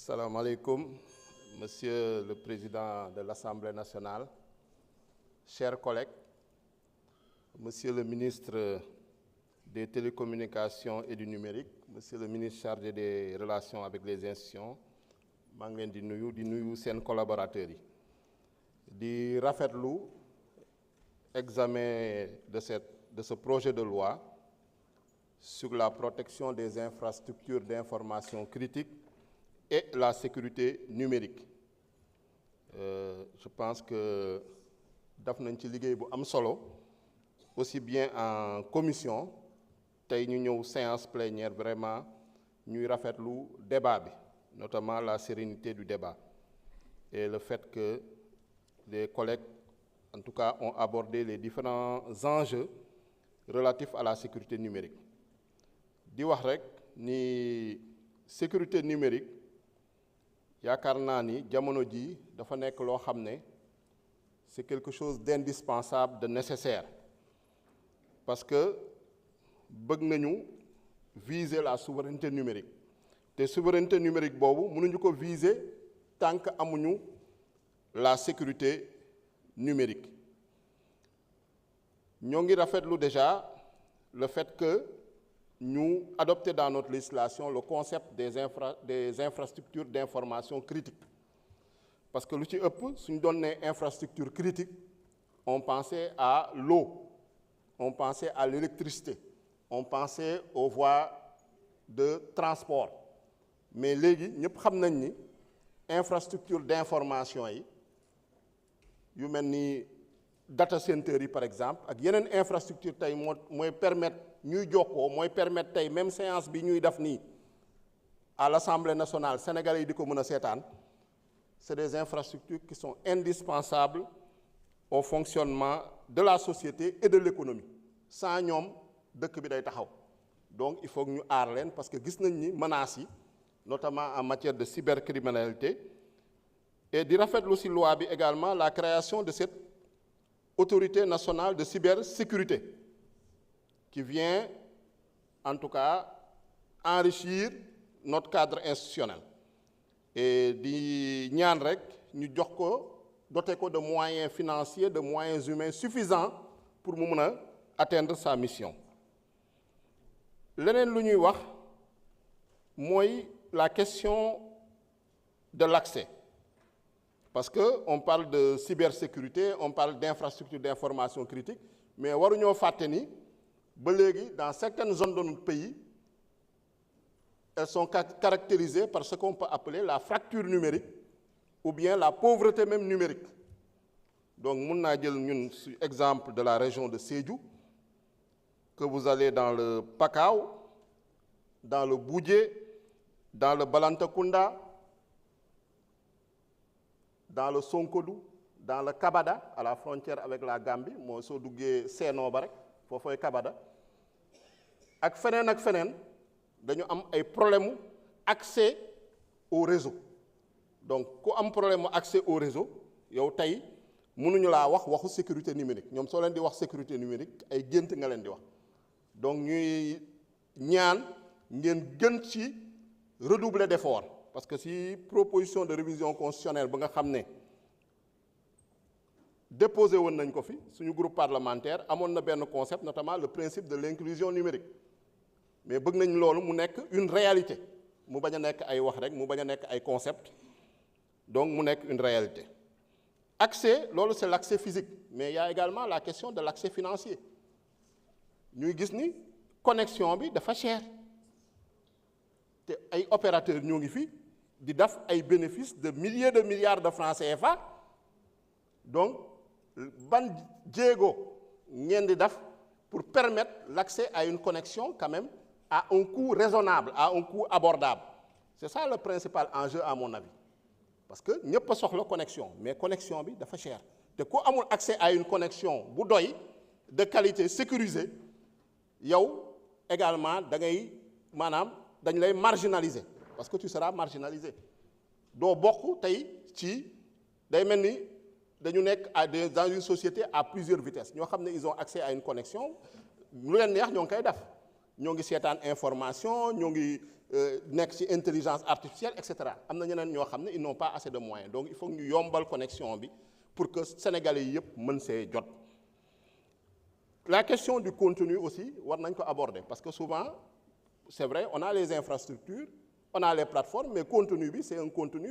Salam alaikum, Monsieur le Président de l'Assemblée nationale, chers collègues, Monsieur le ministre des Télécommunications et du Numérique, Monsieur le ministre chargé des Relations avec les institutions, maa ngi leen di nuyu seen collaborateurs yi di rafetlu examen de ce projet de loi sur la protection des infrastructures d'information critiques et la sécurité numérique. Je pense que daf nañ ci liggéey bu am solo aussi bien en commission tey ñu ñëw séance plénière vraiment ñuy rafetlu débat bi, notamment la sérénité du débat et le fait que les collègues en tout cas ont abordé les différents enjeux relatifs à la sécurité numérique. Di wax rek ni sécurité numérique yaakaar naa ni jamono ji dafa nekk loo xam ne c'est quelque chose d'indispensable, de nécessaire, parce que bëgg nañu viser la souveraineté numérique te souveraineté numérique boobu mënuñu ko viser tant que amuñu la sécurité numérique. Ñoo ngi rafetlu déjà le fait que ñu adopté dans notre législation le concept des infrastructures d'information critique, parce que lu ci ëpp suñ doon ne infrastructure critique on pensait à l'eau, on pensait à l'électricité, on pensait aux voies de transport, mais léegi ñëpp xam nañ ni infrastructure d'information yi yu mel ni data center yi par exemple ak yeneen infrastructure tey mooy permettre ñuy jokkoo, mooy permettre tey même séance bi ñuy def nii à l'Assemblée nationale sénégalais yi di ko mën a seetaan. C'est des infrastructures qui sont indispensables au fonctionnement de la société et de l'économie. Sans ñoom dëkk bi day taxaw. Donc il faut que ñu aar leen parce que gis nañ ni menaces yi notamment en matière de cybercriminalité, et di rafetlu ci loi bi également la création de cette autorité nationale de cybersécurité qui vient en tout cas enrichir notre cadre institutionnel. Et di ñaan rek ñu jox ko doter ko de moyens financiers, de moyens humains suffisants pour mu mën a atteindre sa mission. Leneen lu ñuy wax mooy la question de l'accès, parce que on parle de cybersécurité, on parle d'infrastructures d'information critique, mais waruñoo fàtte ni ba léegi dans certaines zones de notre pays elles sont caractérisées par ce qu'on peut appeler la fracture numérique ou bien la pauvreté même numérique. Donc mun naa jël ñun ci exemple de la région de Sédhiou, que vous allez dans le Pakao, dans le Boudjé, dans le Balantacounda, dans le Sonkodou, dans le Kabada à la frontière avec la Gambie mooy soo duggee Seenoo ba rek foofooy Kabada ak feneen dañu am ay problème accès au réseau. Donc ku am problème accès au réseau yow tey mënuñu laa waxu sécurité numérique, ñoom soo leen di wax sécurité numérique ay gént nga leen di wax. Donc ñuy ñaan ngeen gën ci redoubler d'efforts, parce que si proposition de révision constitutionnelle ba nga xam ne déposé woon nañ ko fi suñu groupe parlementaire amoon na benn concept, notamment le principe de l'inclusion numérique, mais bëgg nañ loolu mu nekk une réalité, mu bañ a nekk ay wax rek, mu bañ a nekk ay concept, donc mu nekk une réalité. Accès, loolu c'est l'accès physique, mais il y a également la question de l'accès financier. ñuy gis ni connexion bi dafa cher te ay opérateurs ñoo ngi fi di def ay bénéfices de milliers de milliards de francs CFA. Donc ban jéego ngeen di def pour permettre l'accès à une connexion quand même à un coût raisonnable, à un coût abordable. C'est ça le principal enjeu à mon avis, parce que ñëpp a soxla connexion, mais connexion bi dafa cher te ku amul accès à une connexion bu doy de qualité sécurisée yow également da ngay maanaam dañ lay marginaliser, parce que tu seras marginalisé. doo bokk tey ci day mel ni dañu nekk dans une société à plusieurs vitesses ñoo xam ne ils ont accès à une connexion lu leen neex ñoo ngi koy def, ñoo ngi seetaan information ñoo ngi nekk ci intelligence artificielle et cetera am na ñeneen ñoo xam ne ils n'ont pas assez de moyens donc il faut ñu yombal connexion bi pour que sénégalais yi yëpp mën see jot. La question du contenu aussi war nañ ko aborder parce que souvent c'est vrai on a les infrastructures on a les plateformes mais contenu bi c'est un contenu